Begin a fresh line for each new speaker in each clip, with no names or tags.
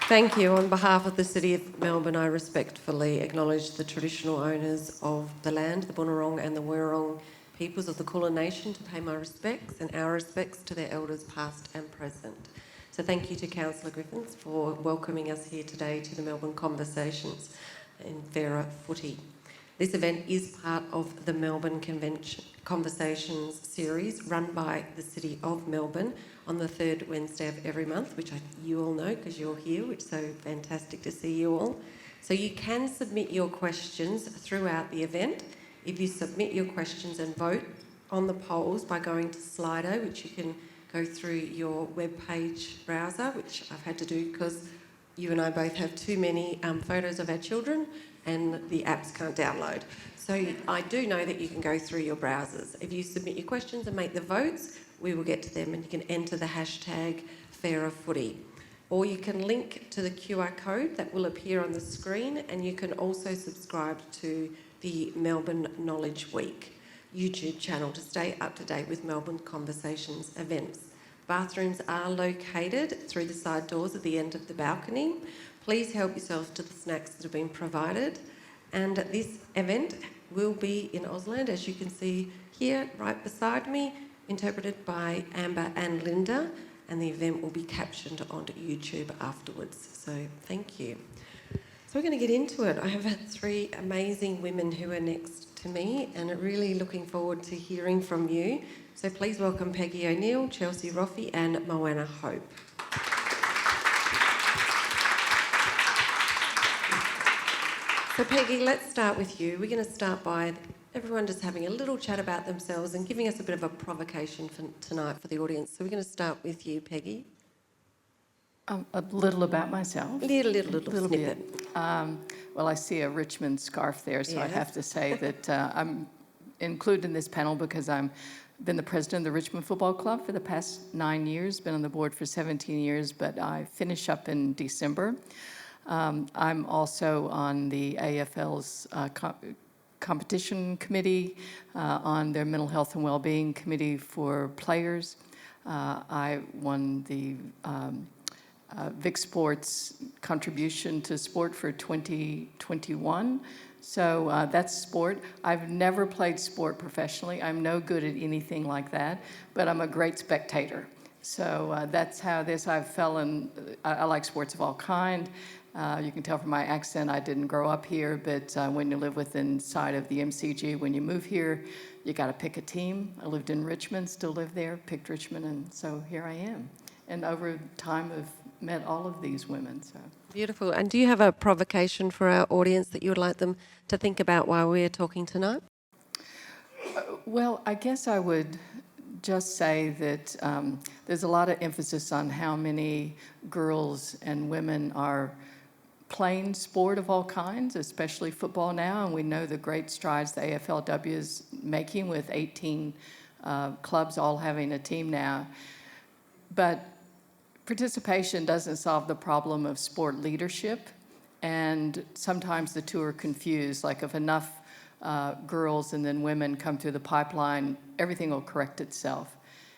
Thank you. On behalf of the City of Melbourne, I respectfully acknowledge the traditional owners of the land, the Bunurong and the Wirrong peoples of the Kulin Nation, to pay my respects and our respects to their elders past and present. So thank you to Councillor Griffiths for welcoming us here today to the Melbourne Conversations in Fairer Footy. This event is part of the Melbourne Conversations series run by the City of Melbourne on the third Wednesday of every month, which you all know because you're here, which is so fantastic to see you all. So you can submit your questions throughout the event. If you submit your questions and vote on the polls by going to Slido, which you can go through your webpage browser, which I've had to do because you and I both have too many photos of our children and the apps can't download. So I do know that you can go through your browsers. If you submit your questions and make the votes, we will get to them and you can enter the hashtag #FairerFooty. Or you can link to the QR code that will appear on the screen, and you can also subscribe to the Melbourne Knowledge Week YouTube channel to stay up to date with Melbourne Conversations events. Bathrooms are located through the side doors at the end of the balcony. Please help yourself to the snacks that have been provided. And this event will be in Ausland, as you can see here right beside me, interpreted by Amber and Linda, and the event will be captioned onto YouTube afterwards. So thank you. So we're going to get into it. I have had three amazing women who are next to me, and I'm really looking forward to hearing from you. So please welcome Peggy O'Neal, Chelsea Roffey and Moana Hope. So Peggy, let's start with you. We're going to start by everyone just having a little chat about themselves and giving us a bit of a provocation for tonight for the audience. So we're going to start with you, Peggy.
A little about myself.
Little snippet.
Well, I see a Richmond scarf there, so yes. I have to say that I'm included in this panel because I've been the president of the Richmond Football Club for the past 9 years, been on the board for 17 years, but I finish up in December. I'm also on the AFL's competition committee, on their mental health and well-being committee for players. I won the Vic Sports contribution to sport for 2021. So that's sport. I've never played sport professionally. I'm no good at anything like that, but I'm a great spectator. So that's how I've fallen. I like sports of all kind. You can tell from my accent I didn't grow up here, but when you live within sight of the MCG, when you move here, you got to pick a team. I lived in Richmond, still live there, picked Richmond, and so here I am. And over time I've met all of these women. So
Beautiful. And do you have a provocation for our audience that you would like them to think about while we're talking tonight?
Well, I guess I would just say that there's a lot of emphasis on how many girls and women are playing sport of all kinds, especially football now, and we know the great strides the AFLW is making with 18 clubs all having a team now. But participation doesn't solve the problem of sport leadership, and sometimes the two are confused. Like if enough girls and then women come through the pipeline, everything will correct itself.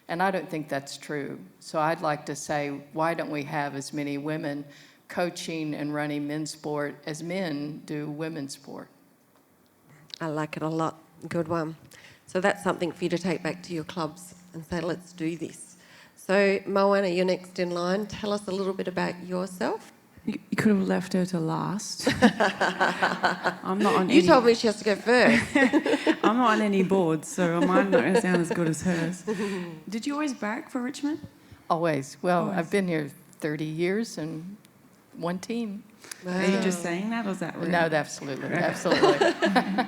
And I don't think that's true. So I'd like to say, why don't we have as many women coaching and running men's sport as men do women's sport?
I like it a lot. Good one. So that's something for you to take back to your clubs and say, let's do this. So Moana, you're next in line. Tell us a little bit about yourself.
You could have left her to last. I'm not on
You told me she has to go first.
I'm not on any boards, so mine not going to sound as good as hers. Did you always barrack for Richmond?
Always. Well, I've been here 30 years and one team.
Wow. Are you just saying that, or is that rude?
No, absolutely, absolutely.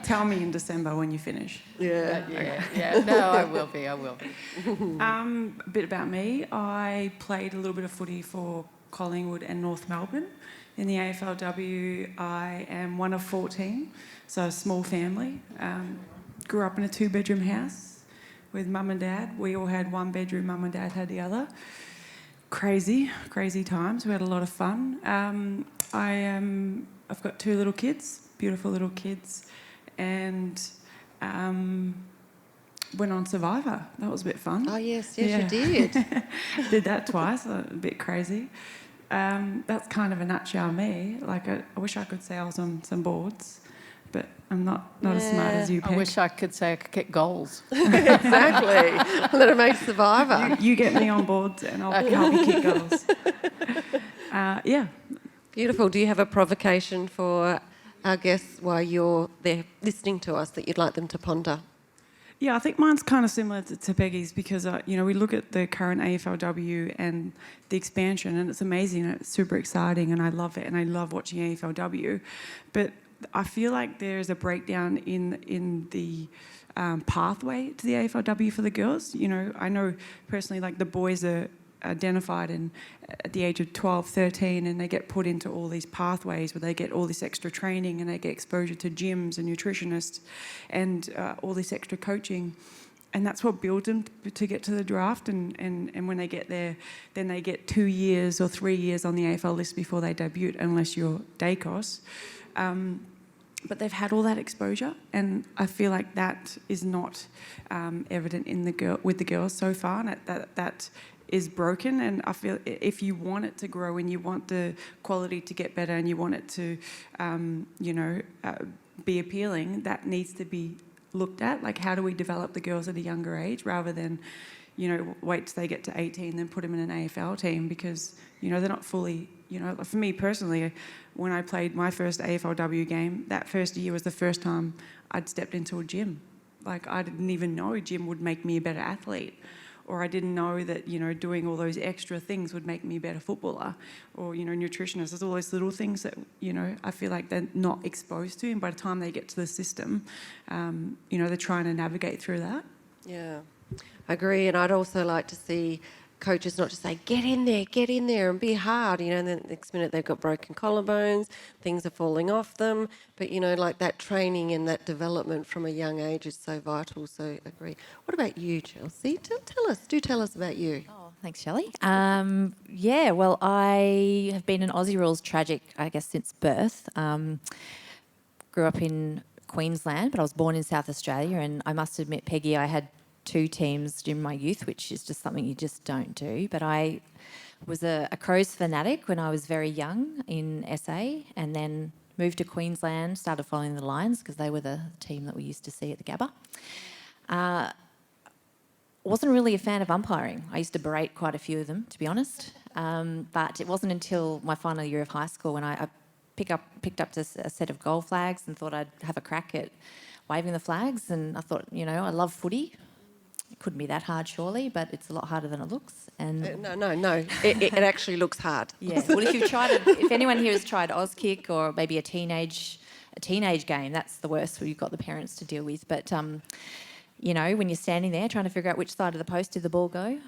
Tell me in December when you finish.
Yeah. No, I will be.
A bit about me. I played a little bit of footy for Collingwood and North Melbourne. In the AFLW, I am one of 14, so a small family. Grew up in a 2-bedroom house with mum and dad. We all had 1 bedroom, mum and dad had the other. Crazy times. We had a lot of fun. I've got 2 little kids, beautiful little kids, and went on Survivor. That was a bit fun.
Oh, yes, you did.
Did that twice, a bit crazy. That's kind of a nutshell me. Like, I wish I could say I was on some boards, but I'm not as smart as you, Peg.
I wish I could say I could get goals.
Exactly. Let it make Survivor.
You get me on boards and I'll help you kick goals. Yeah.
Beautiful. Do you have a provocation for our guests while you're there listening to us that you'd like them to ponder?
Yeah, I think mine's kind of similar to Peggy's because, we look at the current AFLW and the expansion, and it's amazing and it's super exciting and I love it and I love watching AFLW. But I feel like there's a breakdown in the pathway to the AFLW for the girls. I know personally, like, the boys are identified at the age of 12, 13, and they get put into all these pathways where they get all this extra training and they get exposure to gyms and nutritionists and all this extra coaching. And that's what builds them to get to the draft. And when they get there, then they get 2 years or 3 years on the AFL list before they debut, unless you're Dacos. But they've had all that exposure, and I feel like that is not evident with the girls so far. And that is broken, and I feel if you want it to grow and you want the quality to get better and you want it to, be appealing, that needs to be looked at. Like, how do we develop the girls at a younger age rather than, wait till they get to 18 then put them in an AFL team because, they're not fully, for me personally, when I played my first AFLW game, that first year was the first time I'd stepped into a gym. Like, I didn't even know a gym would make me a better athlete. Or I didn't know that, doing all those extra things would make me a better footballer. Or, nutritionists. There's all those little things that, I feel like they're not exposed to. And by the time they get to the system, they're trying to navigate through that.
Yeah, I agree. And I'd also like to see coaches not just say, get in there and be hard, and then the next minute they've got broken collarbones, things are falling off them. But, like that training and that development from a young age is so vital. So I agree. What about you, Chelsea? Tell us about you.
Oh, thanks, Shelley. Well, I have been an Aussie Rules tragic, I guess, since birth. Grew up in Queensland, but I was born in South Australia, and I must admit, Peggy, I had 2 teams in my youth, which is just something you just don't do. But I was a Crows fanatic when I was very young in SA, and then moved to Queensland, started following the Lions because they were the team that we used to see at the Gabba. Wasn't really a fan of umpiring. I used to berate quite a few of them, to be honest. But it wasn't until my final year of high school when I picked up a set of goal flags and thought I'd have a crack at waving the flags. And I thought, I love footy. It couldn't be that hard, surely, but it's a lot harder than it looks. And
No. It actually looks hard.
Yeah. Well, if anyone here has tried Auskick or maybe a teenage game, that's the worst where you've got the parents to deal with. But when you're standing there trying to figure out which side of the post did the ball go,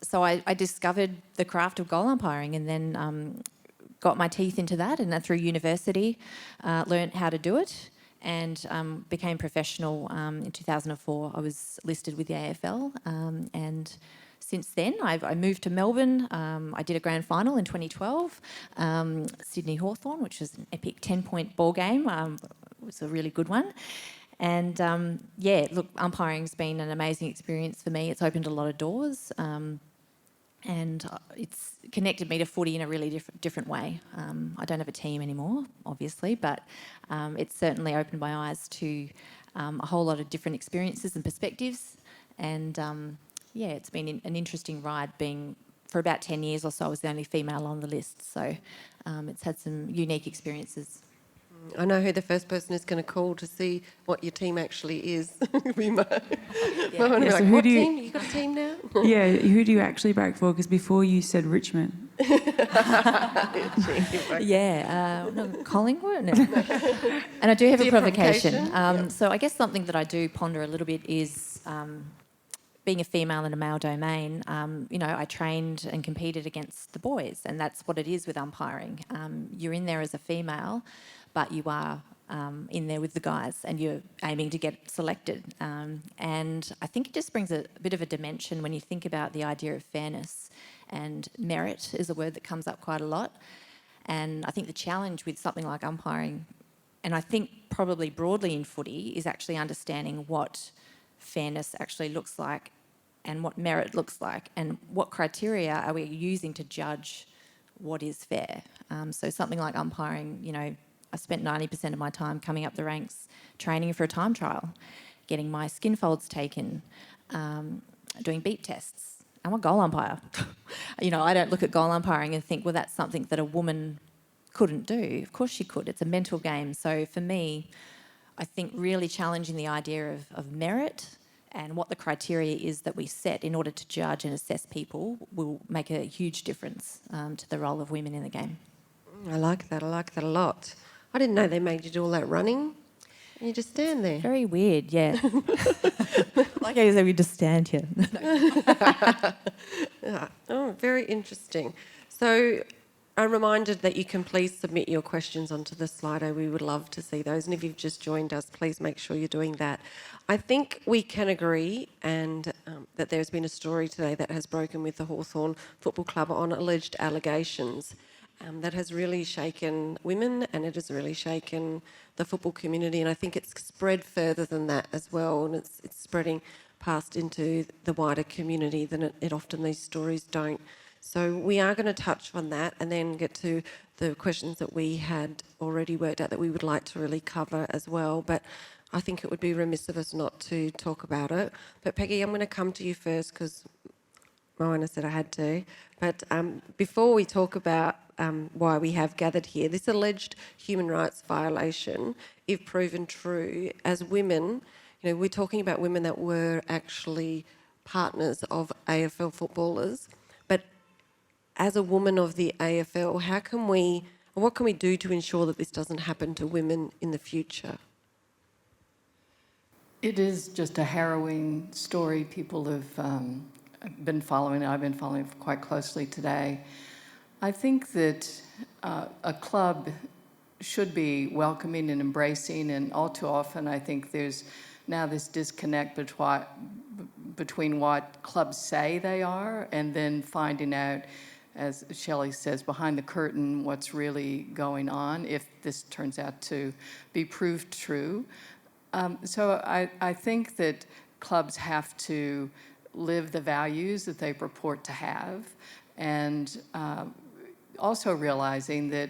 so I discovered the craft of goal umpiring, and then got my teeth into that, and then through university learnt how to do it. And became professional in 2004. I was listed with the AFL, and since then I moved to Melbourne. I did a grand final in 2012, Sydney Hawthorn, which was an epic 10-point ball game. It was a really good one. And umpiring's been an amazing experience for me. It's opened a lot of doors. And it's connected me to footy in a really different way. I don't have a team anymore, obviously, but it's certainly opened my eyes to a whole lot of different experiences and perspectives. And it's been an interesting ride. For about 10 years or so, I was the only female on the list, so it's had some unique experiences.
I know who the first person is going to call to see what your team actually is. We might.
So
what team? You got a team now?
Yeah, who do you actually break for? Because before you said Richmond.
Collingwood. No. And I do have a provocation. So I guess something that I do ponder a little bit is being a female in a male domain. I trained and competed against the boys, and that's what it is with umpiring. You're in there as a female, but you are in there with the guys, and you're aiming to get selected. And I think it just brings a bit of a dimension when you think about the idea of fairness, and merit is a word that comes up quite a lot. And I think the challenge with something like umpiring, and I think probably broadly in footy, is actually understanding what fairness actually looks like and what merit looks like, and what criteria are we using to judge what is fair. So something like umpiring, you know, I spent 90% of my time coming up the ranks, training for a time trial, getting my skin folds taken, doing beep tests. I'm a goal umpire. You know, I don't look at goal umpiring and think, well, that's something that a woman couldn't do. Of course she could. It's a mental game. So for me, I think really challenging the idea of merit and what the criteria is that we set in order to judge and assess people will make a huge difference to the role of women in the game.
I like that. I like that a lot. I didn't know they made you do all that running. And you just stand there.
Very weird, yeah. Like I said, we just stand here.
Yeah. Oh, very interesting. So I'm reminded that you can please submit your questions onto the Slido. We would love to see those. And if you've just joined us, please make sure you're doing that. I think we can agree and that there's been a story today that has broken with the Hawthorn Football Club on alleged allegations. That has really shaken women and it has really shaken the football community, and I think it's spread further than that as well, and it's spreading past into the wider community than it often these stories don't. So we are going to touch on that and then get to the questions that we had already worked out that we would like to really cover as well, but I think it would be remiss of us not to talk about it. But Peggy, I'm going to come to you first because Moana said I had to. But before we talk about why we have gathered here, this alleged human rights violation, if proven true, as women, you know, we're talking about women that were actually partners of AFL footballers. But as a woman of the AFL, what can we do to ensure that this doesn't happen to women in the future?
It is just a harrowing story. People have been following it. I've been following it quite closely today. I think that a club should be welcoming and embracing, and all too often I think there's now this disconnect between what clubs say they are and then finding out, as Shelley says, behind the curtain what's really going on if this turns out to be proved true. So I think that clubs have to live the values that they purport to have, and also realizing that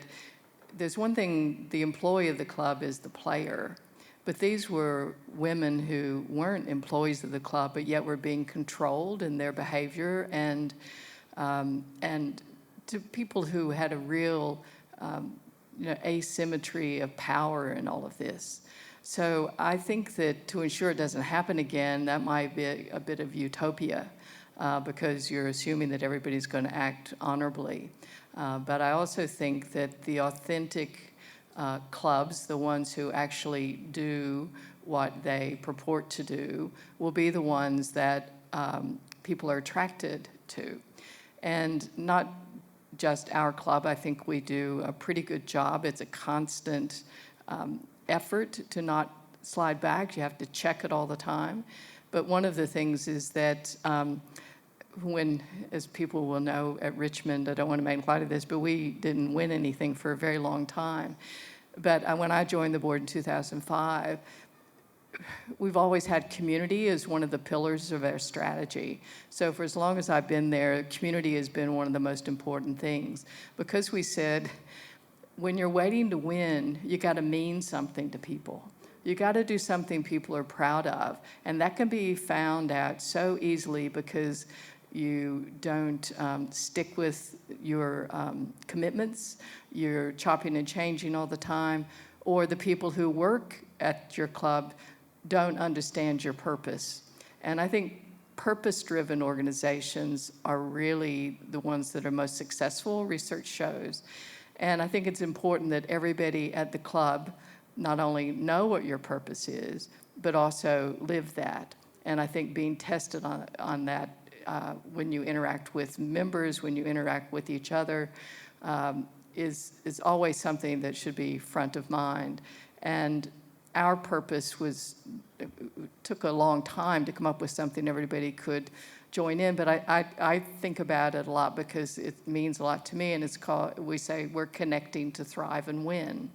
there's one thing, the employee of the club is the player, but these were women who weren't employees of the club but yet were being controlled in their behavior, and to people who had a real asymmetry of power in all of this. So I think that to ensure it doesn't happen again, that might be a bit of utopia because you're assuming that everybody's going to act honorably. But I also think that the authentic clubs, the ones who actually do what they purport to do, will be the ones that people are attracted to. And not just our club. I think we do a pretty good job. It's a constant effort to not slide back. You have to check it all the time. But one of the things is that when, as people will know at Richmond, I don't want to make light of this, but we didn't win anything for a very long time. But when I joined the board in 2005, we've always had community as one of the pillars of our strategy. So for as long as I've been there, community has been one of the most important things. Because we said, when you're waiting to win, you got to mean something to people. You got to do something people are proud of. And that can be found out so easily because you don't stick with your commitments, you're chopping and changing all the time, or the people who work at your club don't understand your purpose. And I think purpose-driven organizations are really the ones that are most successful, research shows. And I think it's important that everybody at the club not only know what your purpose is, but also live that. And I think being tested on that when you interact with members, when you interact with each other, is always something that should be front of mind. And our purpose took a long time to come up with something everybody could join in, but I think about it a lot because it means a lot to me, and it's called, we say we're connecting to thrive and win.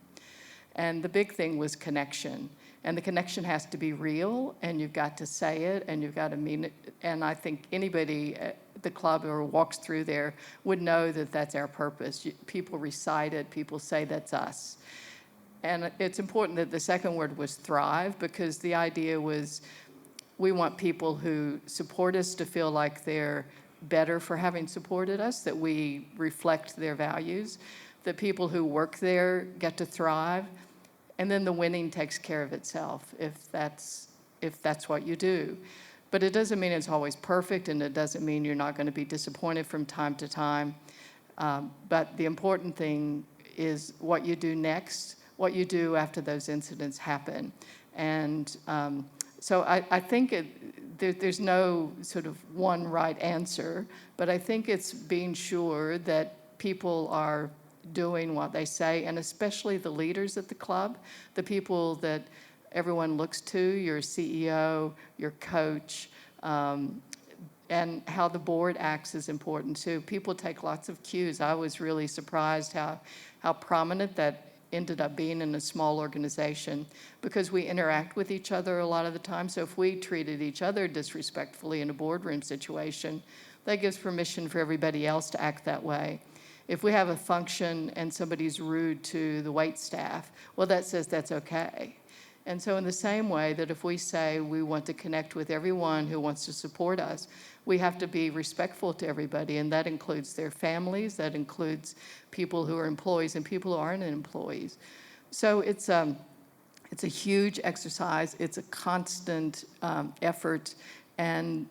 And the big thing was connection. And the connection has to be real, and you've got to say it, and you've got to mean it. And I think anybody the club or walks through there would know that that's our purpose. People recite it, people say that's us. And it's important that the second word was thrive, because the idea was we want people who support us to feel like they're better for having supported us, that we reflect their values, that people who work there get to thrive, and then the winning takes care of itself if that's what you do. But it doesn't mean it's always perfect, and it doesn't mean you're not going to be disappointed from time to time. But the important thing is what you do next, what you do after those incidents happen. And so I think there's no sort of one right answer, but I think it's being sure that people are doing what they say, and especially the leaders at the club, the people that everyone looks to, your CEO, your coach, and how the board acts is important too. People take lots of cues. I was really surprised how prominent that ended up being in a small organization, because we interact with each other a lot of the time. So if we treated each other disrespectfully in a boardroom situation, that gives permission for everybody else to act that way. If we have a function and somebody's rude to the wait staff, well, that says that's okay. And so in the same way that if we say we want to connect with everyone who wants to support us, we have to be respectful to everybody, and that includes their families, that includes people who are employees and people who aren't employees. So it's a huge exercise. It's a constant effort, and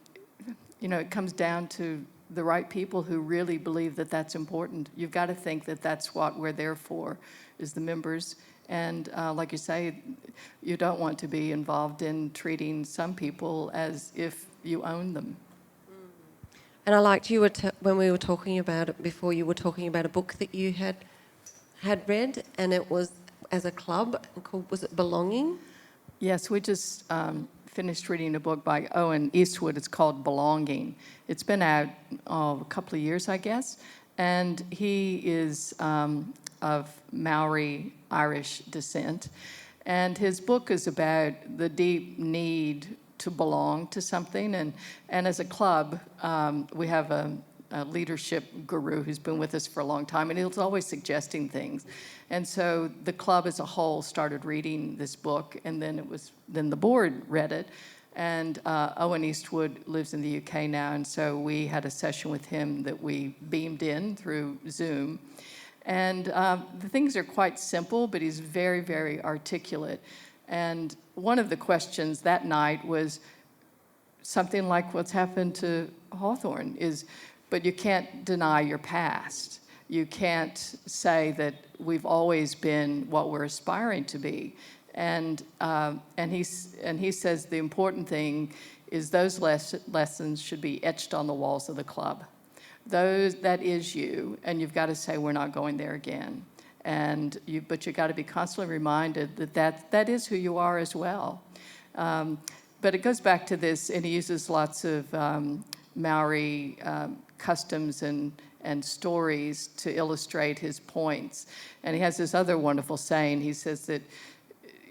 it comes down to the right people who really believe that that's important. You've got to think that that's what we're there for, is the members. And like you say, you don't want to be involved in treating some people as if you own them.
And I liked when we were talking about it before, you were talking about a book that you had read, and it was as a club called, was it Belonging?
Yes, we just finished reading a book by Owen Eastwood. It's called Belonging. It's been out a couple of years, I guess, and he is of Maori Irish descent, and his book is about the deep need to belong to something, and as a club, we have a leadership guru who's been with us for a long time, and he's always suggesting things. And so the club as a whole started reading this book, and then the board read it. And Owen Eastwood lives in the UK now, and so we had a session with him that we beamed in through Zoom. And the things are quite simple, but he's very, very articulate. And one of the questions that night was something like what's happened to Hawthorne is, but you can't deny your past. You can't say that we've always been what we're aspiring to be. And he says the important thing is those lessons should be etched on the walls of the club. That is you, and you've got to say we're not going there again. But you've got to be constantly reminded that is who you are as well. But it goes back to this, and he uses lots of Maori customs and stories to illustrate his points. And he has this other wonderful saying. He says that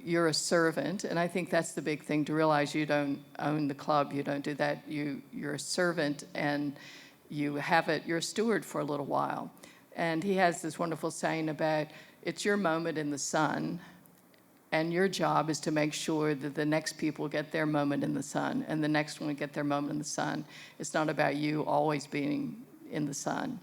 you're a servant, and I think that's the big thing to realize. You don't own the club. You don't do that. You're a servant, and you're a steward for a little while. And he has this wonderful saying about it's your moment in the sun, and your job is to make sure that the next people get their moment in the sun, and the next one get their moment in the sun. It's not about you always being in the sun.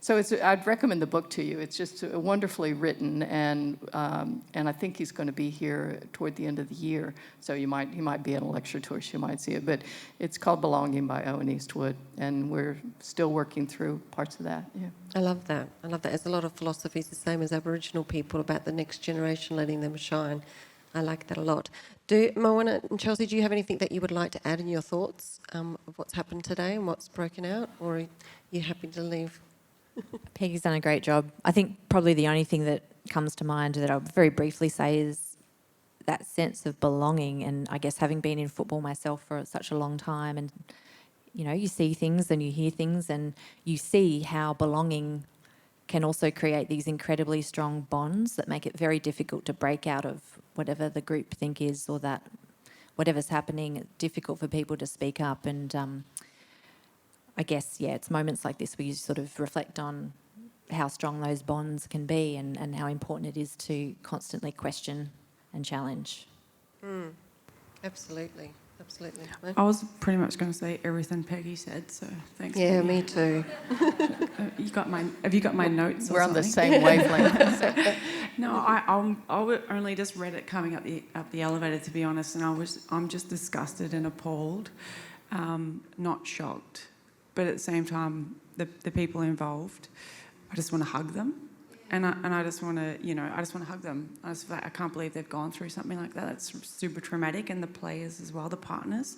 So I'd recommend the book to you. It's just wonderfully written, and I think he's going to be here toward the end of the year. So he might be at a lecture tour, so you might see it. But it's called Belonging by Owen Eastwood, and we're still working through parts of that. Yeah.
I love that. There's a lot of philosophies the same as Aboriginal people about the next generation, letting them shine. I like that a lot. Moana and Chelsea, do you have anything that you would like to add in your thoughts of what's happened today and what's broken out, or are you happy to leave?
Peggy's done a great job. I think probably the only thing that comes to mind that I'll very briefly say is that sense of belonging, and I guess having been in football myself for such a long time, and you see things and you hear things and you see how belonging can also create these incredibly strong bonds that make it very difficult to break out of whatever the group think is, or that whatever's happening, it's difficult for people to speak up. And I guess, yeah, it's moments like this where you sort of reflect on how strong those bonds can be and how important it is to constantly question and challenge.
Absolutely. Absolutely.
I was pretty much going to say everything Peggy said, so thanks.
Yeah,
Peggy.
me too.
Have you got my notes?
We're
or
on the
something?
same wavelength.
No, I only just read it coming up the elevator, to be honest, and I'm just disgusted and appalled, not shocked, but at the same time, the people involved, I just want to hug them, and I just want to, I just want to hug them. I can't believe they've gone through something like that. It's super traumatic, and the players as well, the partners,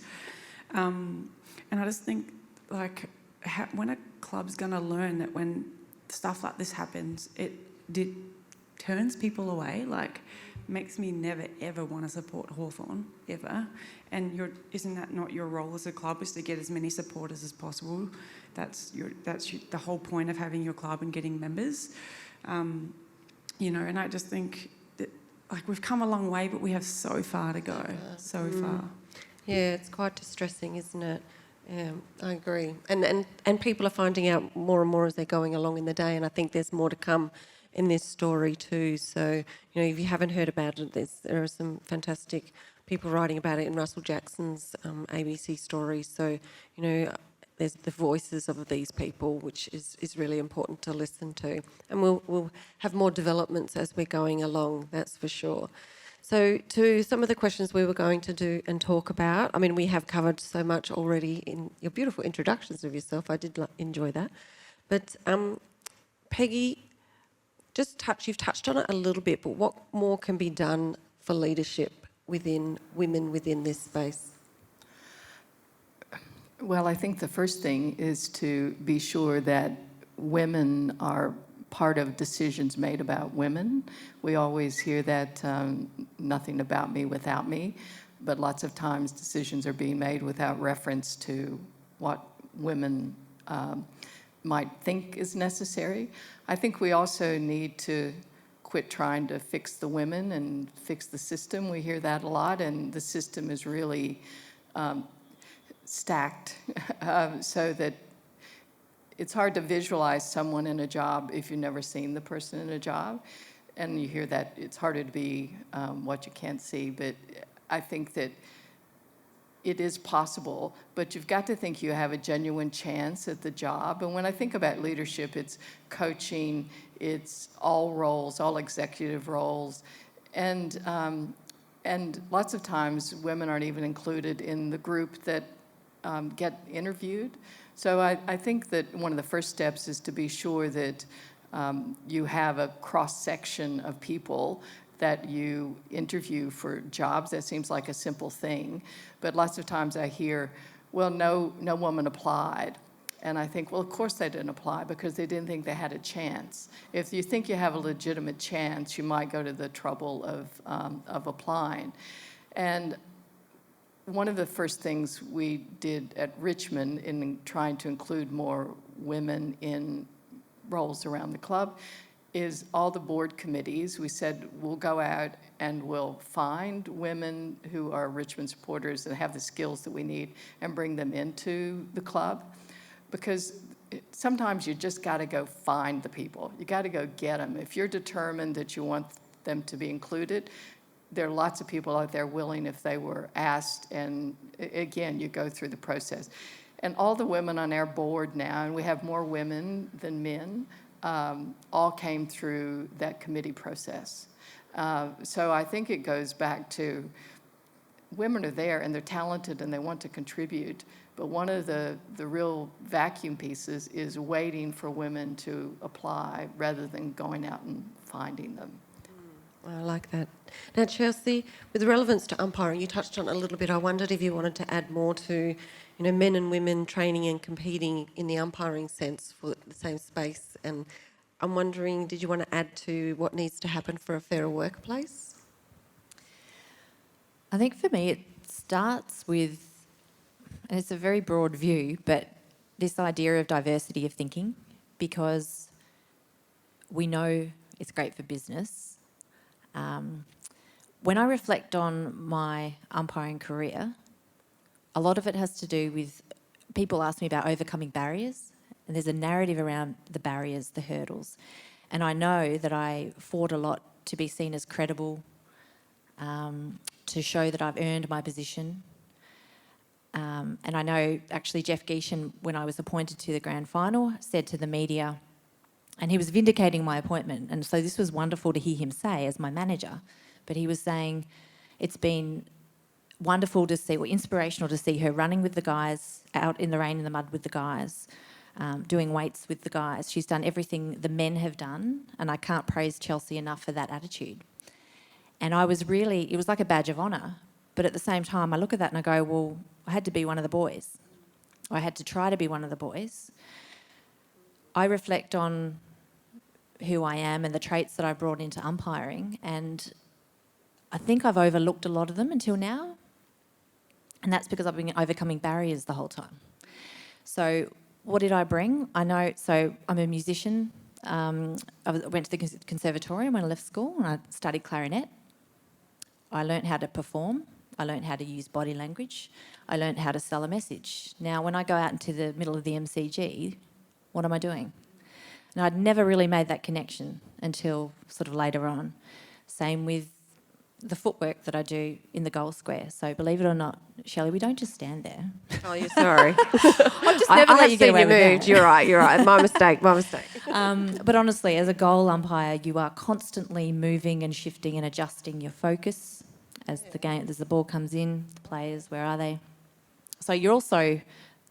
and I just think when a club's going to learn that when stuff like this happens, it turns people away, makes me never ever want to support Hawthorn ever. And isn't that not your role as a club, is to get as many supporters as possible? That's the whole point of having your club and getting members. And I just think that we've come a long way, but we have so far to go, so far.
Yeah, it's quite distressing, isn't it? Yeah, I agree. And people are finding out more and more as they're going along in the day, and I think there's more to come in this story too. So, if you haven't heard about it, there are some fantastic people writing about it in Russell Jackson's ABC story. So, there's the voices of these people, which is really important to listen to. And we'll have more developments as we're going along, that's for sure. So to some of the questions we were going to do and talk about, I mean, we have covered so much already in your beautiful introductions of yourself. I did enjoy that. But Peggy, you've touched on it a little bit, but what more can be done for leadership within women within this space?
Well, I think the first thing is to be sure that women are part of decisions made about women. We always hear that nothing about me without me, but lots of times decisions are being made without reference to what women might think is necessary. I think we also need to quit trying to fix the women and fix the system. We hear that a lot, and the system is really stacked so that it's hard to visualize someone in a job if you've never seen the person in a job. And you hear that it's harder to be what you can't see. But I think that it is possible, but you've got to think you have a genuine chance at the job. And when I think about leadership, it's coaching, it's all roles, all executive roles. And lots of times women aren't even included in the group that get interviewed. So I think that one of the first steps is to be sure that you have a cross-section of people that you interview for jobs. That seems like a simple thing, but lots of times I hear, well, no woman applied. And I think, well, of course they didn't apply because they didn't think they had a chance. If you think you have a legitimate chance, you might go to the trouble of applying. And one of the first things we did at Richmond in trying to include more women in roles around the club is all the board committees. We said we'll go out and we'll find women who are Richmond supporters that have the skills that we need and bring them into the club, because sometimes you just got to go find the people. You got to go get them. If you're determined that you want them to be included, there are lots of people out there willing if they were asked, and again, you go through the process. And all the women on our board now, and we have more women than men, all came through that committee process. So I think it goes back to women are there and they're talented and they want to contribute, but one of the real vacuum pieces is waiting for women to apply rather than going out and finding them.
I like that. Now, Chelsea, with relevance to umpiring, you touched on it a little bit. I wondered if you wanted to add more to, men and women training and competing in the umpiring sense for the same space. And I'm wondering, did you want to add to what needs to happen for a fairer workplace?
I think for me it starts with, and it's a very broad view, but this idea of diversity of thinking, because we know it's great for business. When I reflect on my umpiring career, a lot of it has to do with people ask me about overcoming barriers, and there's a narrative around the barriers, the hurdles. And I know that I fought a lot to be seen as credible, to show that I've earned my position. And I know actually Jeff Geeshan, when I was appointed to the grand final, said to the media, and he was vindicating my appointment, and so this was wonderful to hear him say as my manager, but he was saying it's been wonderful to see, or inspirational to see her running with the guys, out in the rain and the mud with the guys, doing weights with the guys. She's done everything the men have done, and I can't praise Chelsea enough for that attitude. And I was really, it was like a badge of honour, but at the same time I look at that and I go, well, I had to be one of the boys. I had to try to be one of the boys. I reflect on who I am and the traits that I brought into umpiring, and I think I've overlooked a lot of them until now, and that's because I've been overcoming barriers the whole time. So what did I bring? I know, so I'm a musician. I went to the conservatorium when I left school and I studied clarinet. I learnt how to perform. I learnt how to use body language. I learnt how to sell a message. Now, when I go out into the middle of the MCG, what am I doing? And I'd never really made that connection until sort of later on. Same with the footwork that I do in the goal square. So believe it or not, Shelley, we don't just stand there.
Oh, you're sorry.
I've just never let you get away with that.
You're right. My mistake.
But honestly, as a goal umpire, you are constantly moving and shifting and adjusting your focus as the ball comes in, the players, where are they? So you're also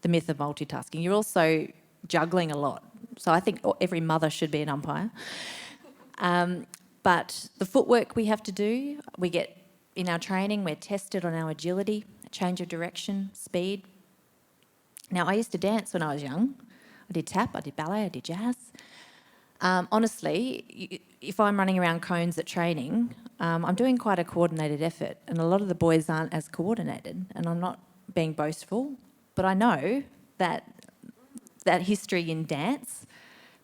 the myth of multitasking. You're also juggling a lot. So I think every mother should be an umpire. But the footwork we have to do, we get in our training, we're tested on our agility, change of direction, speed. Now, I used to dance when I was young. I did tap, I did ballet, I did jazz. Honestly, if I'm running around cones at training, I'm doing quite a coordinated effort, and a lot of the boys aren't as coordinated, and I'm not being boastful, but I know that history in dance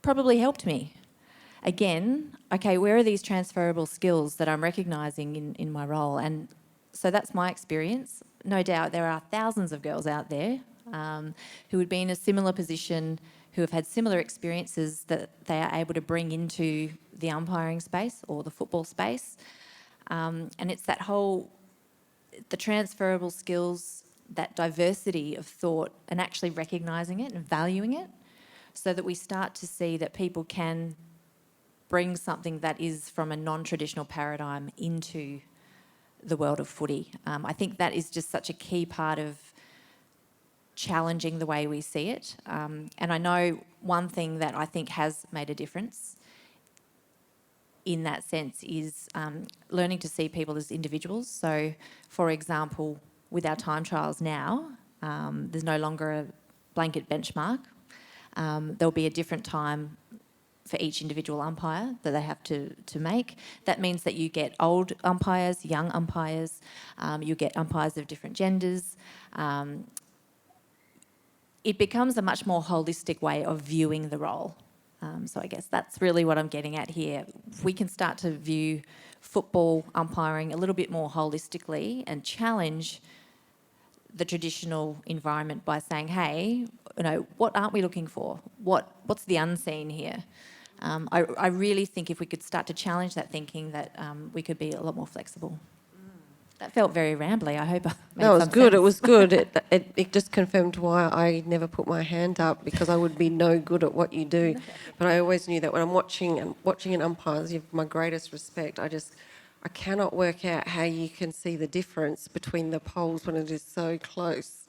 probably helped me. Again, okay, where are these transferable skills that I'm recognising in my role? And so that's my experience. No doubt there are thousands of girls out there who would be in a similar position, who have had similar experiences that they are able to bring into the umpiring space or the football space. And it's that whole, the transferable skills, that diversity of thought, and actually recognising it and valuing it, so that we start to see that people can bring something that is from a non-traditional paradigm into the world of footy. I think that is just such a key part of challenging the way we see it. And I know one thing that I think has made a difference in that sense is learning to see people as individuals. So, for example, with our time trials now, there's no longer a blanket benchmark. There'll be a different time for each individual umpire that they have to make. That means that you get old umpires, young umpires, you get umpires of different genders. It becomes a much more holistic way of viewing the role. So I guess that's really what I'm getting at here. We can start to view football umpiring a little bit more holistically and challenge the traditional environment by saying, hey, what aren't we looking for? What's the unseen here? I really think if we could start to challenge that thinking, that we could be a lot more flexible. That felt very rambly. I hope I made
No, it was
some
good.
sense.
It was good. It just confirmed why I never put my hand up, because I would be no good at what you do. But I always knew that when I'm watching an umpire, you have my greatest respect. I cannot work out how you can see the difference between the poles when it is so close.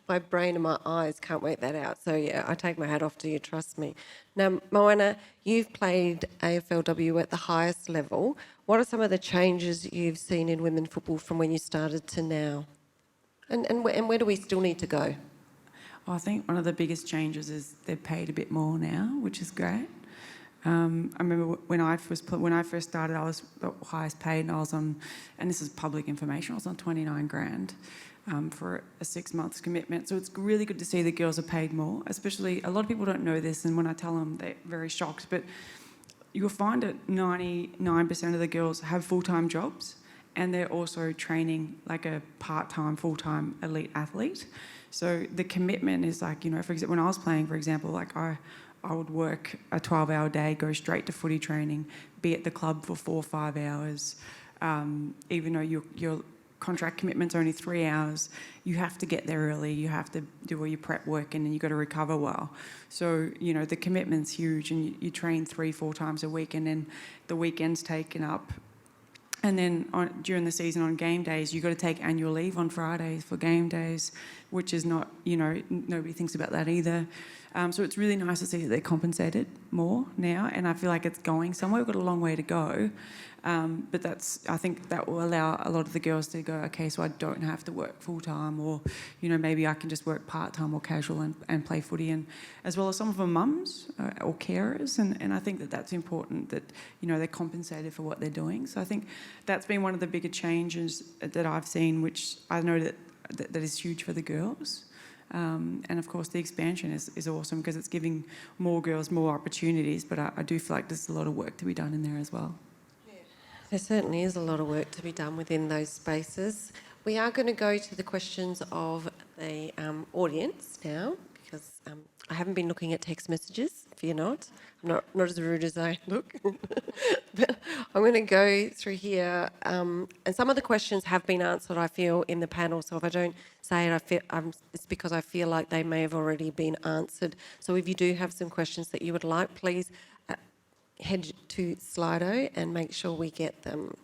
My brain and my eyes can't work that out. So, yeah, I take my hat off to you, trust me. Now, Moana, you've played AFLW at the highest level. What are some of the changes you've seen in women football from when you started to now? And where do we still need to go?
I think one of the biggest changes is they're paid a bit more now, which is great. I remember when I first started, I was the highest paid, and I was on, and this is public information, I was on 29 grand for a 6 months commitment. So it's really good to see the girls are paid more, especially, a lot of people don't know this, and when I tell them, they're very shocked, but you'll find that 99% of the girls have full-time jobs, and they're also training like a part-time, full-time elite athlete. So the commitment is like, you know, for example, when I was playing, for example, like I would work a 12-hour day, go straight to footy training, be at the club for 4 or 5 hours. Even though your contract commitment's only 3 hours, you have to get there early, you have to do all your prep work, and then you've got to recover well. So, you know, the commitment's huge, and you train 3-4 times a week, and then the weekend's taken up. And then during the season on game days, you've got to take annual leave on Fridays for game days, which is not, you know, nobody thinks about that either. So it's really nice to see that they're compensated more now, and I feel like it's going somewhere. We've got a long way to go. But I think that will allow a lot of the girls to go, okay, so I don't have to work full-time, or, you know, maybe I can just work part-time or casual and play footy, and as well as some of them mums or carers, and I think that that's important, that, you know, they're compensated for what they're doing. So I think that's been one of the bigger changes that I've seen, which I know that is huge for the girls. And of course the expansion is awesome, because it's giving more girls more opportunities, but I do feel like there's a lot of work to be done in there as well.
There certainly is a lot of work to be done within those spaces. We are going to go to the questions of the audience now, because I haven't been looking at text messages, fear not. I'm not as rude as I look. But I'm going to go through here, and some of the questions have been answered, I feel, in the panel. So if I don't say it, it's because I feel like they may have already been answered. So if you do have some questions that you would like, please head to Slido and make sure we get them.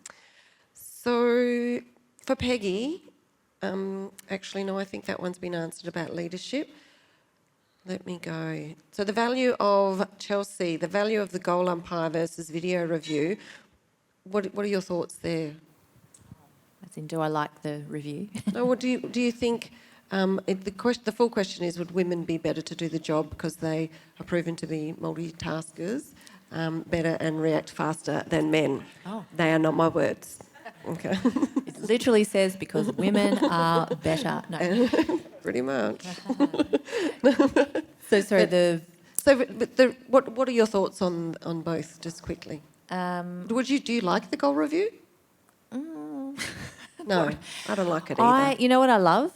So for Peggy, actually, no, I think that one's been answered about leadership. Let me go. So the value of Chelsea, the value of the goal umpire versus video review. What are your thoughts there?
As in, do I like the review?
No, what do you think? The full question is: would women be better to do the job because they are proven to be multitaskers, better and react faster than men?
Oh.
They are not my words. Okay.
It literally says because women are better. No.
Pretty much.
So sorry.
What are your thoughts on both? Just quickly. Do you like the goal review? No, I don't like it either.
You know what I love?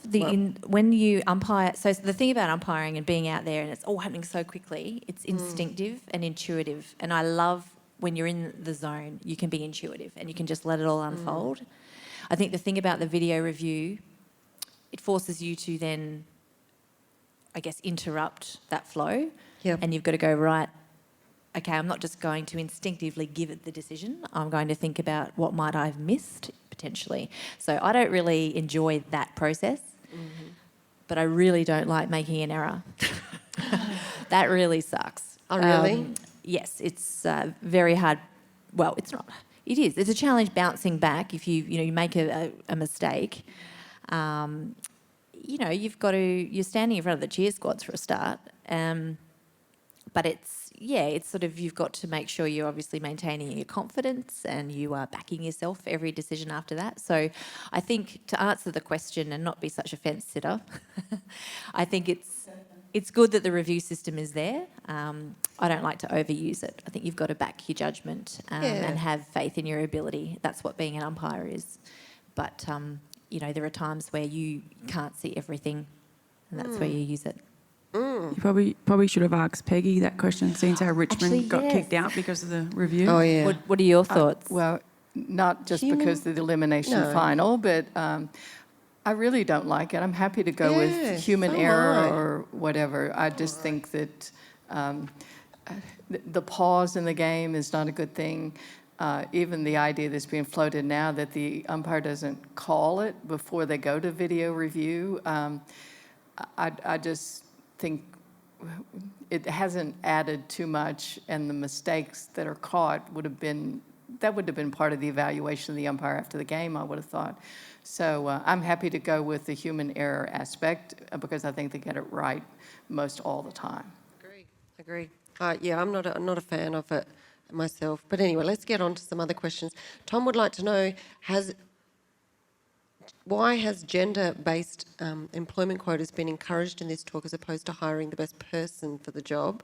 When you umpire. So the thing about umpiring and being out there and it's all happening so quickly, it's instinctive and intuitive. And I love when you're in the zone, you can be intuitive and you can just let it all unfold. I think the thing about the video review, it forces you to then, I guess, interrupt that flow.
Yep.
And you've got to go, right, okay, I'm not just going to instinctively give it the decision. I'm going to think about what might I have missed potentially. So I don't really enjoy that process, but I really don't like making an error. That really sucks.
Oh, really?
Yes, it's very hard. Well, it's not. It is. It's a challenge bouncing back if you make a mistake. You're standing in front of the cheer squads for a start. But it's sort of, you've got to make sure you're obviously maintaining your confidence and you are backing yourself for every decision after that. So I think to answer the question and not be such a fence sitter, I think it's good that the review system is there. I don't like to overuse it. I think you've got to back your judgment and have faith in your ability. That's what being an umpire is. But, there are times where you can't see everything and that's where you use it.
You probably should have asked Peggy that question, seeing how Richmond got kicked out because of the review.
Oh, yeah.
What are your thoughts?
Well, not just because of the elimination final, but I really don't like it. I'm happy to go with human error or whatever. I just think that the pause in the game is not a good thing. Even the idea that's being floated now that the umpire doesn't call it before they go to video review, I just think it hasn't added too much, and the mistakes that are caught would have been part of the evaluation of the umpire after the game, I would have thought. So I'm happy to go with the human error aspect because I think they get it right most all the time.
Agree. I'm not a fan of it myself. But anyway, let's get on to some other questions. Tom would like to know, why has gender-based employment quotas been encouraged in this talk as opposed to hiring the best person for the job,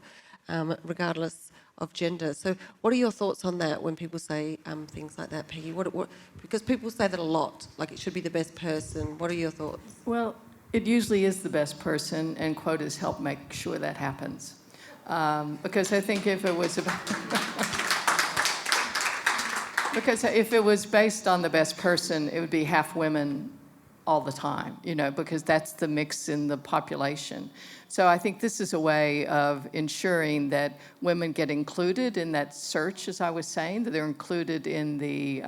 regardless of gender. So what are your thoughts on that when people say things like that, Peggy? Because people say that a lot, like it should be the best person. What are your thoughts?
Well, it usually is the best person, and quotas help make sure that happens. Because I think if it was about because if it was based on the best person, it would be half women all the time, because that's the mix in the population. So I think this is a way of ensuring that women get included in that search, as I was saying, that they're included in the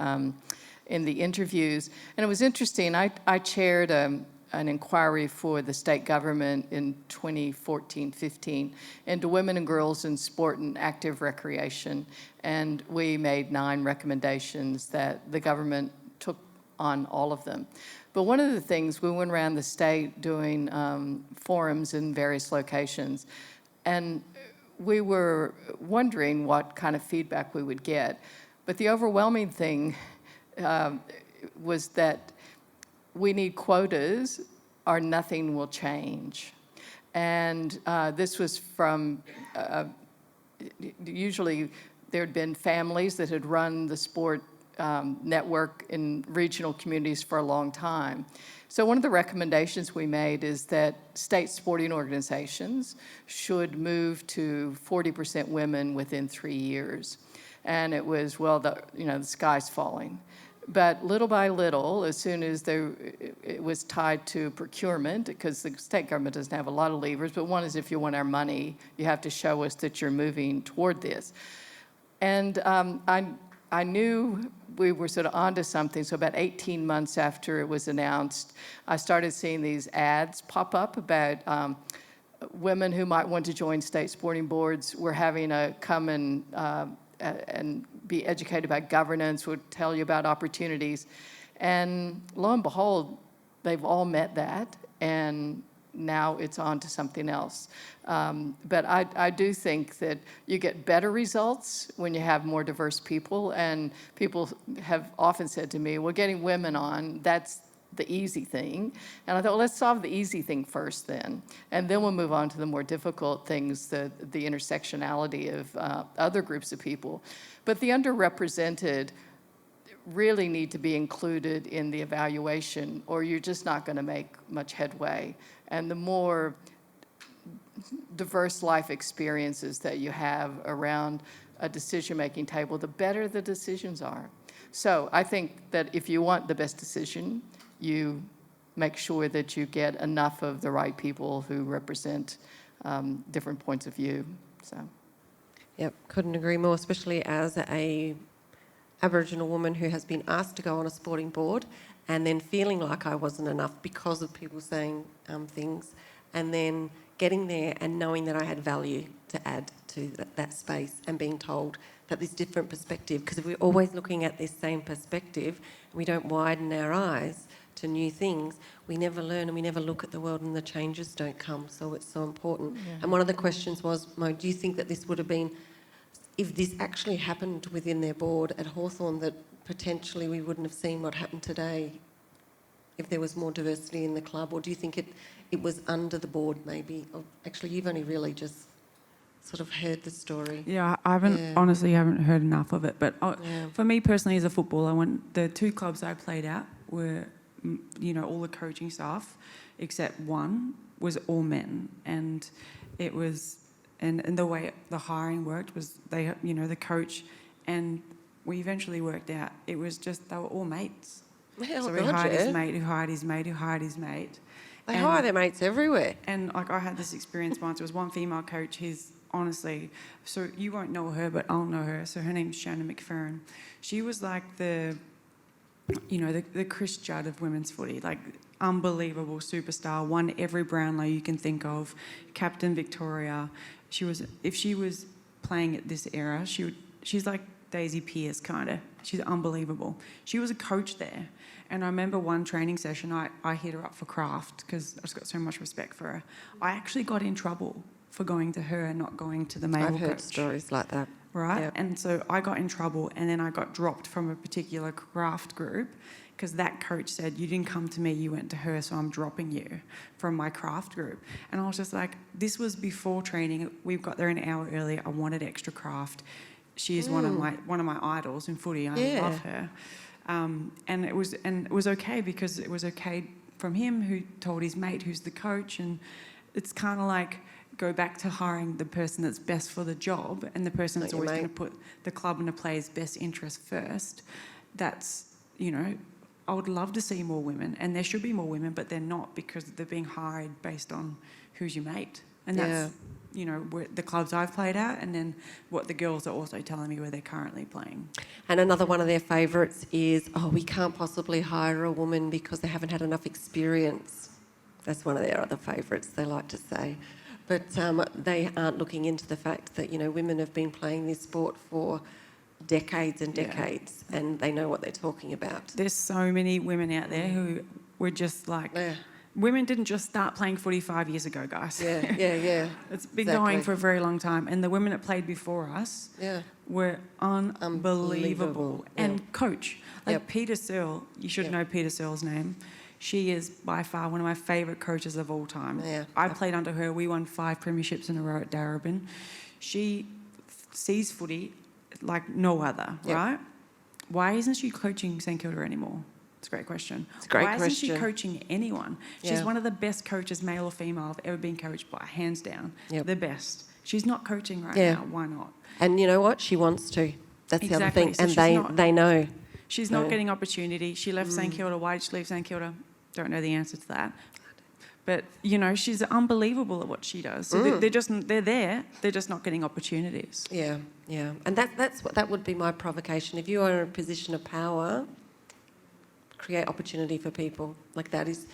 interviews. And it was interesting. I chaired an inquiry for the state government in 2014-15 into women and girls in sport and active recreation, and we made 9 recommendations that the government took on all of them. But one of the things, we went around the state doing forums in various locations, and we were wondering what kind of feedback we would get. But the overwhelming thing was that we need quotas or nothing will change. And this was from, usually there had been families that had run the sport network in regional communities for a long time. So one of the recommendations we made is that state sporting organizations should move to 40% women within 3 years. And it was, well, the sky's falling. But little by little, as soon as it was tied to procurement, because the state government doesn't have a lot of levers, but one is if you want our money, you have to show us that you're moving toward this. And I knew we were sort of onto something, so about 18 months after it was announced, I started seeing these ads pop up about women who might want to join state sporting boards were having a come and be educated about governance, would tell you about opportunities. And lo and behold, they've all met that, and now it's on to something else. But I do think that you get better results when you have more diverse people, and people have often said to me, well, getting women on, that's the easy thing. And I thought, well, let's solve the easy thing first then, and then we'll move on to the more difficult things, the intersectionality of other groups of people. But the underrepresented really need to be included in the evaluation, or you're just not going to make much headway. And the more diverse life experiences that you have around a decision-making table, the better the decisions are. So I think that if you want the best decision, you make sure that you get enough of the right people who represent different points of view. So.
Yep, couldn't agree more, especially as a Aboriginal woman who has been asked to go on a sporting board and then feeling like I wasn't enough because of people saying things, and then getting there and knowing that I had value to add to that space, and being told that there's different perspective, because if we're always looking at this same perspective and we don't widen our eyes to new things, we never learn and we never look at the world, and the changes don't come. So it's so important. Yeah. And one of the questions was, Mo, do you think that this would have been, if this actually happened within their board at Hawthorn, that potentially we wouldn't have seen what happened today if there was more diversity in the club? Or do you think it was under the board maybe? Or actually, you've only really just sort of heard the story.
Yeah, I honestly haven't heard enough of it. But for me personally as a footballer, the 2 clubs I played at were, all the coaching staff, except one, was all men. And it was... And the way the hiring worked was the coach, and we eventually worked out it was just they were all mates. So we hired his mate, who hired his mate, who hired his mate.
They hire their mates everywhere.
And I had this experience once. It was one female coach. He's honestly, so you won't know her, but I'll know her. So her name's Shannon Mcferrin. She was like the Chris Judd of women's footy, like unbelievable superstar, won every Brownlow you can think of, captain Victoria. If she was playing at this era, she's like Daisy Pearce kind of. She's unbelievable. She was a coach there. And I remember one training session, I hit her up for craft because I just got so much respect for her. I actually got in trouble for going to her and not going to the male coach.
I've heard stories like that.
Right?
Yep.
And so I got in trouble, and then I got dropped from a particular craft group because that coach said, you didn't come to me, you went to her, so I'm dropping you from my craft group. And I was just like, this was before training. We got there an hour early. I wanted extra craft. She is one of my idols in footy. I love her. And it was okay, because it was okay from him, who told his mate who's the coach. And it's kind of like, go back to hiring the person that's best for the job, and the person that's always going to put the club and the player's best interest first. That's, you know, I would love to see more women, and there should be more women, but they're not, because they're being hired based on who's your mate. And that's, you know, where the clubs I've played at, and then what the girls are also telling me where they're currently playing.
And another one of their favourites is, we can't possibly hire a woman because they haven't had enough experience. That's one of their other favourites, they like to say. But they aren't looking into the fact that, you know, women have been playing this sport for decades and decades, and they know what they're talking about.
There's so many women out there who were just like... Women didn't just start playing footy 5 years ago, guys.
Yeah.
It's been going for a very long time. And the women that played before us were unbelievable. And coach, like Peter Searle, you should know Peter Searle's name. She is by far one of my favourite coaches of all time. I played under her. We won 5 premierships in a row at Darebin. She sees footy like no other, right? Why isn't she coaching St Kilda anymore? It's a great question. Why isn't she coaching anyone? She's one of the best coaches, male or female, I've ever been coached by, hands down. The best. She's not coaching right now. Why not?
And you know what? She wants to. That's the other thing. So and they know.
She's not getting opportunity. She left St Kilda. Why did she leave St Kilda? Don't know the answer to that. But, you know, she's unbelievable at what she does. So they're there. They're just not getting opportunities. Yeah.
And that would be my provocation. If you are in a position of power, create opportunity for people. Like that is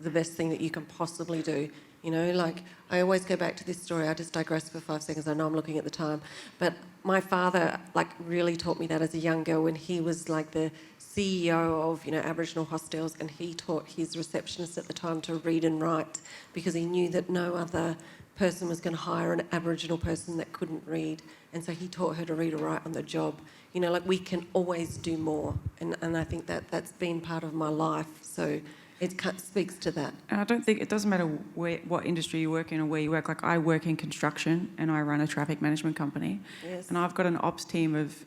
the best thing that you can possibly do. You know, like I always go back to this story. I just digress for 5 seconds. I know I'm looking at the time, but my father like really taught me that as a young girl when he was like the CEO of, you know, Aboriginal hostels, and he taught his receptionist at the time to read and write because he knew that no other person was going to hire an Aboriginal person that couldn't read, and so he taught her to read or write on the job. You know, like we can always do more, and I think that's been part of my life. So it speaks to that. And
I don't think it doesn't matter what industry you work in or where you work. Like I work in construction and I run a traffic management company, and I've got an ops team of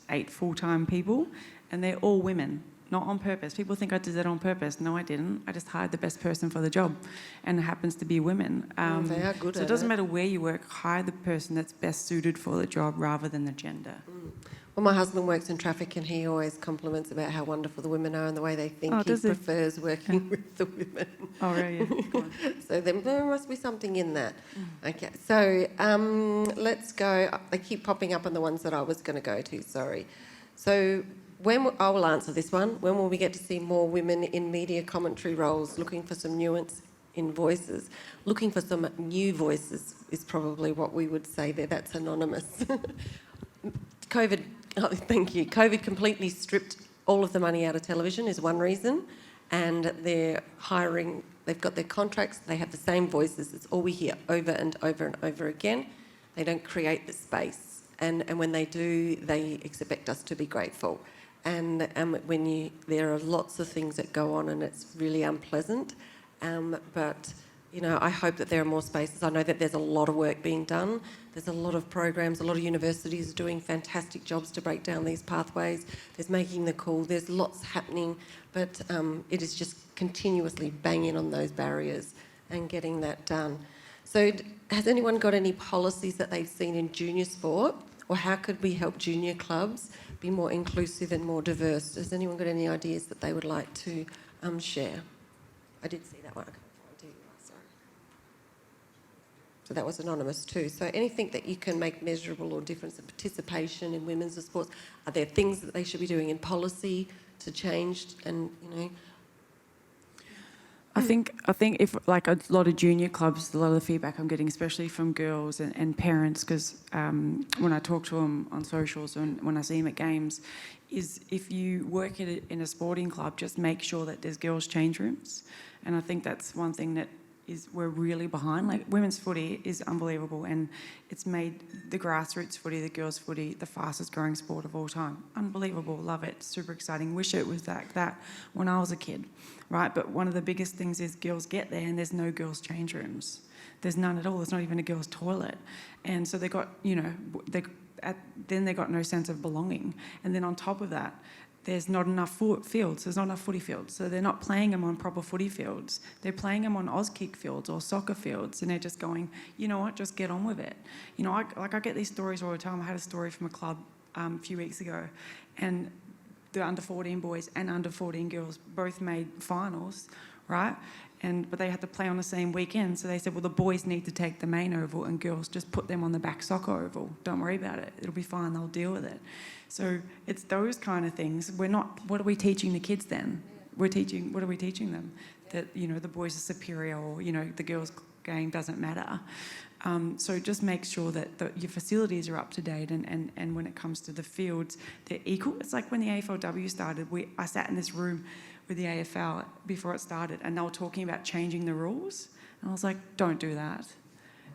8 full-time people, and they're all women. Not on purpose. People think I did that on purpose. No, I didn't. I just hired the best person for the job, and it happens to be women.
They are good
so it doesn't matter where you work. Hire the person that's best suited for the job rather than the gender.
Well, my husband works in traffic, and he always compliments about how wonderful the women are and the way they think. He prefers working with the women.
Oh, right, yeah.
So there must be something in that. Okay, so let's go. They keep popping up on the ones that I was going to go to, sorry. So I will answer this one. When will we get to see more women in media commentary roles? Looking for some nuance in voices. Looking for some new voices is probably what we would say there. That's anonymous. Thank you. COVID completely stripped all of the money out of television is one reason, and they're hiring, they've got their contracts, they have the same voices. It's all we hear over and over and over again. They don't create the space, and when they do, they expect us to be grateful. And there are lots of things that go on, and it's really unpleasant. But you know, I hope that there are more spaces. I know that there's a lot of work being done. There's a lot of programs. A lot of universities are doing fantastic jobs to break down these pathways. There's making the call. There's lots happening, but it is just continuously banging on those barriers and getting that done. So, has anyone got any policies that they've seen in junior sport, or how could we help junior clubs be more inclusive and more diverse? Has anyone got any ideas that they would like to share? I did see that one. So that was anonymous too. So anything that you can make measurable or difference in participation in women's sports, are there things that they should be doing in policy to change? And you know,
I think if like a lot of junior clubs, a lot of the feedback I'm getting, especially from girls and parents, because when I talk to them on socials and when I see them at games, is if you work in a sporting club, just make sure that there's girls' change rooms. And I think that's one thing that we're really behind. Like, women's footy is unbelievable, and it's made the grassroots footy, the girls' footy, the fastest growing sport of all time. Unbelievable, love it, super exciting. Wish it was like that when I was a kid, right? But one of the biggest things is girls get there and there's no girls' change rooms. There's none at all. There's not even a girls' toilet, and so they got, then they got no sense of belonging. And then on top of that, there's not enough fields. There's not enough footy fields. So they're not playing them on proper footy fields. They're playing them on Auskick fields or soccer fields, and they're just going, you know what, just get on with it. I get these stories all the time. I had a story from a club a few weeks ago, and the under 14 boys and under 14 girls both made finals, right? But they had to play on the same weekend. So they said, well, the boys need to take the main oval and girls just put them on the back soccer oval. Don't worry about it. It'll be fine. They'll deal with it. So it's those kind of things. What are we teaching the kids then? What are we teaching them? That, the boys are superior, or, the girls' game doesn't matter. So just make sure that your facilities are up to date, and when it comes to the fields, they're equal. It's like when the AFLW started, I sat in this room with the AFL before it started, and they were talking about changing the rules, and I was like, don't do that.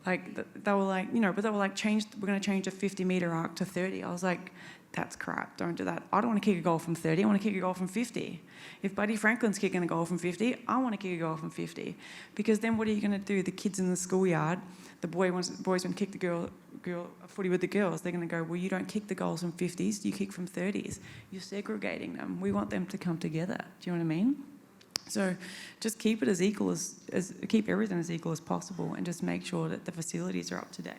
Like, they were like, but they were like, we're going to change a 50-metre arc to 30. I was like, that's crap, don't do that. I don't want to kick a goal from 30, I want to kick a goal from 50. If Buddy Franklin's kicking a goal from 50, I want to kick a goal from 50. Because then what are you going to do? The kids in the schoolyard, the boys want to kick the girl footy with the girls, they're going to go, well, you don't kick the goals from 50s, you kick from 30s. You're segregating them. We want them to come together. Do you know what I mean? So just keep it as equal keep everything as equal as possible, and just make sure that the facilities are up to date.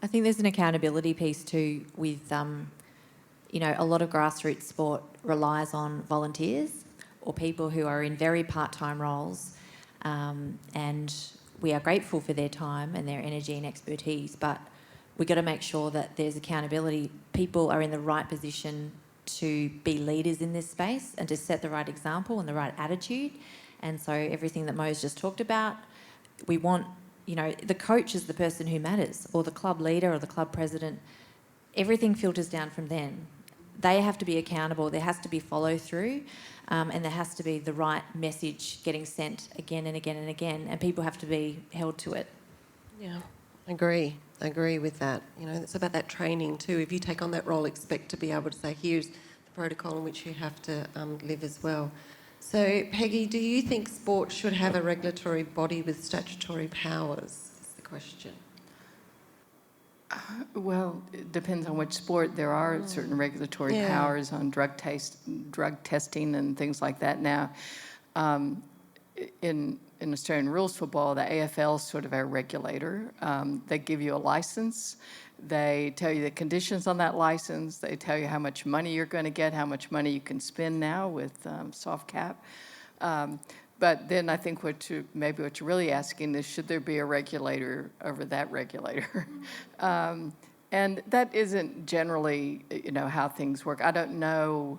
I think there's an accountability piece too with, a lot of grassroots sport relies on volunteers or people who are in very part-time roles, and we are grateful for their time and their energy and expertise, but we've got to make sure that there's accountability. People are in the right position to be leaders in this space and to set the right example and the right attitude. And so everything that Mo's just talked about, we want, the coach is the person who matters, or the club leader or the club president. Everything filters down from them. They have to be accountable. There has to be follow through, and there has to be the right message getting sent again and again and again, and people have to be held to it.
Yeah, I agree with that. It's about that training too. If you take on that role, expect to be able to say, here's the protocol in which you have to live as well. So, Peggy, do you think sport should have a regulatory body with statutory powers? Is the question.
Well, it depends on which sport. There are certain regulatory powers on drug testing and things like that now. In Australian rules football, the AFL is sort of our regulator. They give you a license. They tell you the conditions on that license. They tell you how much money you're going to get, how much money you can spend now with soft cap. But then I think what you're really asking is, should there be a regulator over that regulator? And that isn't generally, how things work. I don't know.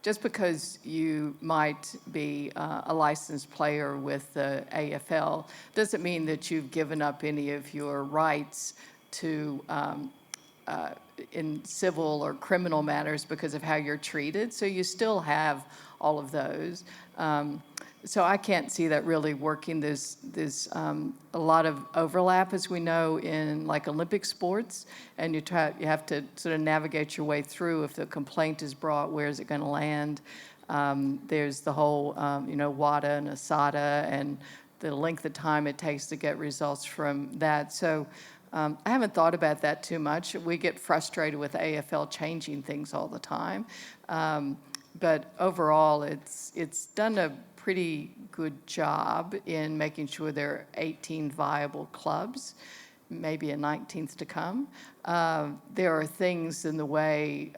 Just because you might be a licensed player with the AFL doesn't mean that you've given up any of your rights to in civil or criminal matters because of how you're treated. So you still have all of those. So I can't see that really working. There's a lot of overlap, as we know, in like Olympic sports, and you have to sort of navigate your way through. If the complaint is brought, where is it going to land? There's the whole, WADA and ASADA, and the length of time it takes to get results from that. So I haven't thought about that too much. We get frustrated with AFL changing things all the time. But overall, it's done a pretty good job in making sure there are 18 viable clubs, maybe a 19th to come. There are things in the way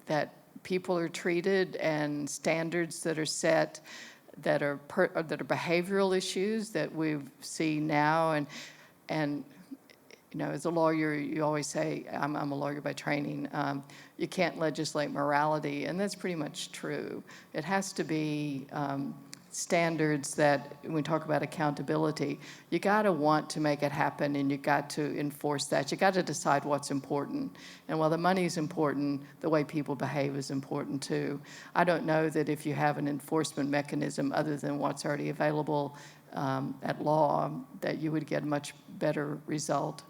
that people are treated and standards that are set that are behavioral issues that we see now. And as a lawyer, you always say, I'm a lawyer by training, you can't legislate morality, and that's pretty much true. It has to be standards that, when we talk about accountability, you got to want to make it happen, and you got to enforce that. You got to decide what's important. And while the money is important, the way people behave is important too. I don't know that if you have an enforcement mechanism other than what's already available at law, that you would get a much better result.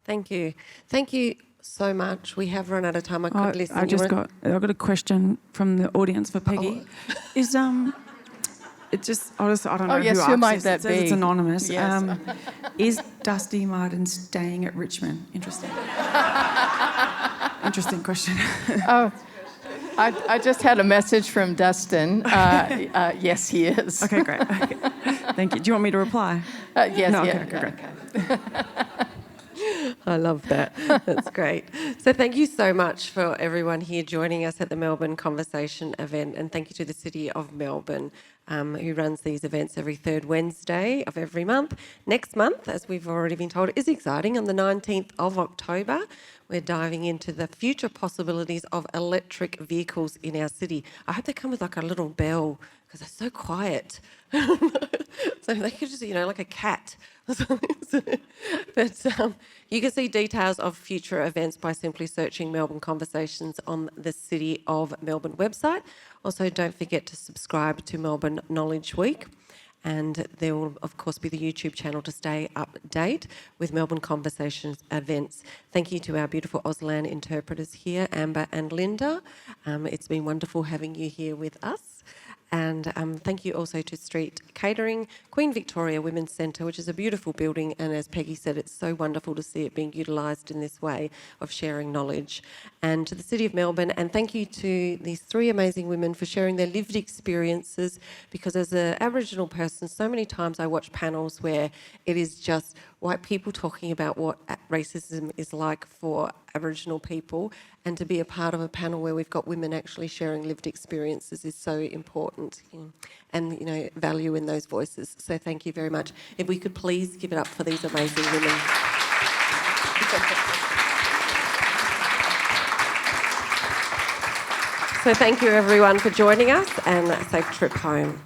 Thank you. Thank you so much. We have run out of time. I could listen.
I've got a question from the audience for Peggy. Is it just I don't know
yes,
who
who
asked
might
this.
that
It says
be?
it's anonymous.
Yes.
Is Dusty Martin staying at Richmond? Interesting. Interesting question.
Oh, I just had a message from Dustin. Yes, he is.
Okay, great. Okay. Thank you. Do you want me to reply?
Yes,
No,
yeah.
okay, great.
I love that. That's great. So thank you so much for everyone here joining us at the Melbourne Conversation event, and thank you to the City of Melbourne, who runs these events every third Wednesday of every month. Next month, as we've already been told, is exciting. On the 19th of October, we're diving into the future possibilities of electric vehicles in our city. I hope they come with like a little bell, because they're so quiet. So they could just, like a cat. But you can see details of future events by simply searching Melbourne Conversations on the City of Melbourne website. Also, don't forget to subscribe to Melbourne Knowledge Week. And there will, of course, be the YouTube channel to stay up to date with Melbourne Conversations events. Thank you to our beautiful Auslan interpreters here, Amber and Linda. It's been wonderful having you here with us. And thank you also to Street Catering, Queen Victoria Women's Centre, which is a beautiful building. And as Peggy said, it's so wonderful to see it being utilised in this way of sharing knowledge. And to the City of Melbourne, and thank you to these three amazing women for sharing their lived experiences, because as an Aboriginal person, so many times I watch panels where it is just white people talking about what racism is like for Aboriginal people, and to be a part of a panel where we've got women actually sharing lived experiences is so important, and value in those voices. So thank you very much. If we could please give it up for these amazing women. So thank you everyone for joining us, and a safe trip home.